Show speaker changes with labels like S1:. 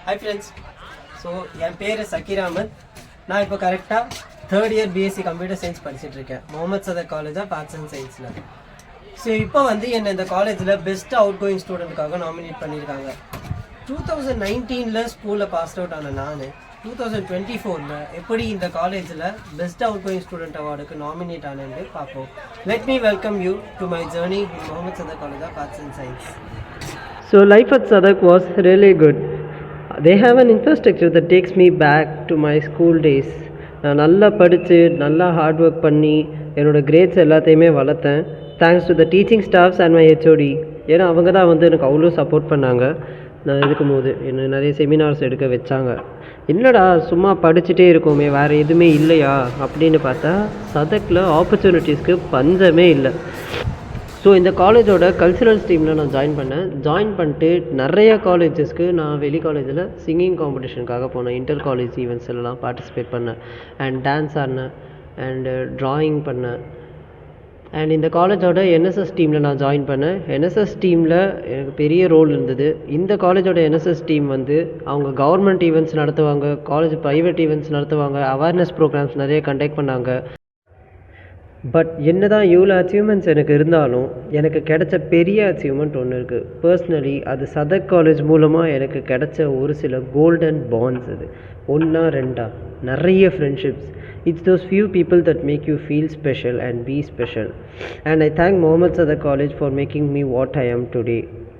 S1: Hi friends. So என் பேர் சக்கீர் அஹமத். நான் இப்போ கரெக்டாக third year BSc computer science படிச்சுட்டு இருக்கேன் Mohamed Sathak college of arts and சயின்ஸில். ஸோ இப்போ வந்து என்னை இந்த காலேஜில் பெஸ்ட் அவுட் கோயிங் ஸ்டூடெண்ட்டுக்காக நாமினேட் பண்ணியிருக்காங்க. 2019 ஸ்கூலில் பாஸ் அவுட் ஆன நான் 2024 எப்படி இந்த காலேஜில் பெஸ்ட் அவுட் கோயிங் ஸ்டூடெண்ட் அவார்டுக்கு நாமினேட் ஆனேன்னு பார்ப்போம். Let me welcome you to my journey in Mohamed Sathak college of arts and science.
S2: So life at Sadak was really good. They have an infrastructure that takes me back to my school days. நான் நல்லா படித்து நல்லா hard work பண்ணி என்னோடய grades எல்லாத்தையுமே வளர்த்தேன். Thanks to the teaching staffs and my HOD. ஏன்னா அவங்க தான் வந்து எனக்கு அவ்வளோ சப்போர்ட் பண்ணாங்க. நான் இருக்கும்போது என்ன நிறைய செமினார்ஸ் எடுக்க வச்சாங்க. என்னடா சும்மா படிச்சுட்டே இருக்கோமே வேறு எதுவுமே இல்லையா அப்படின்னு பார்த்தா சதக்கில் ஆப்பர்ச்சுனிட்டிஸ்க்கு பஞ்சமே இல்லை. ஸோ இந்த காலேஜோட கல்ச்சுரல்ஸ் டீமில் நான் ஜாயின் பண்ணிட்டு நிறைய காலேஜஸ்க்கு நான் வெளி காலேஜில் சிங்கிங் காம்படிஷனுக்காக போனேன். இன்டர் காலேஜ் ஈவெண்ட்ஸ்லாம் பார்ட்டிசிபேட் பண்ணேன் அண்ட் டான்ஸ் ஆடினேன் அண்டு ட்ராயிங் பண்ணேன். அண்ட் இந்த காலேஜோட என்எஸ்எஸ் டீமில் நான் ஜாயின் பண்ணேன். என்எஸ்எஸ் டீமில் எனக்கு பெரிய ரோல் இருந்தது. இந்த காலேஜோட என்எஸ்எஸ் டீம் வந்து அவங்க கவர்மெண்ட் ஈவெண்ட்ஸ் நடத்துவாங்க, காலேஜ் ப்ரைவேட் ஈவெண்ட்ஸ் நடத்துவாங்க, அவேர்னஸ் ப்ரோக்ராம்ஸ் நிறைய கண்டக்ட் பண்ணாங்க. பட் என்ன தான் இவ்வளோ அச்சீவ்மெண்ட்ஸ் எனக்கு இருந்தாலும் எனக்கு கிடைச்ச பெரிய அச்சீவ்மெண்ட் ஒன்று இருக்குது. பர்சனலி அது சதக் காலேஜ் மூலமாக எனக்கு கிடைச்ச ஒரு சில கோல்டன் பாண்ட்ஸ். அது ஒன்றா ரெண்டா நிறைய friendships. It's those few people that make you feel special and be special. And I thank Mohammed Sadak College for making me what I am today.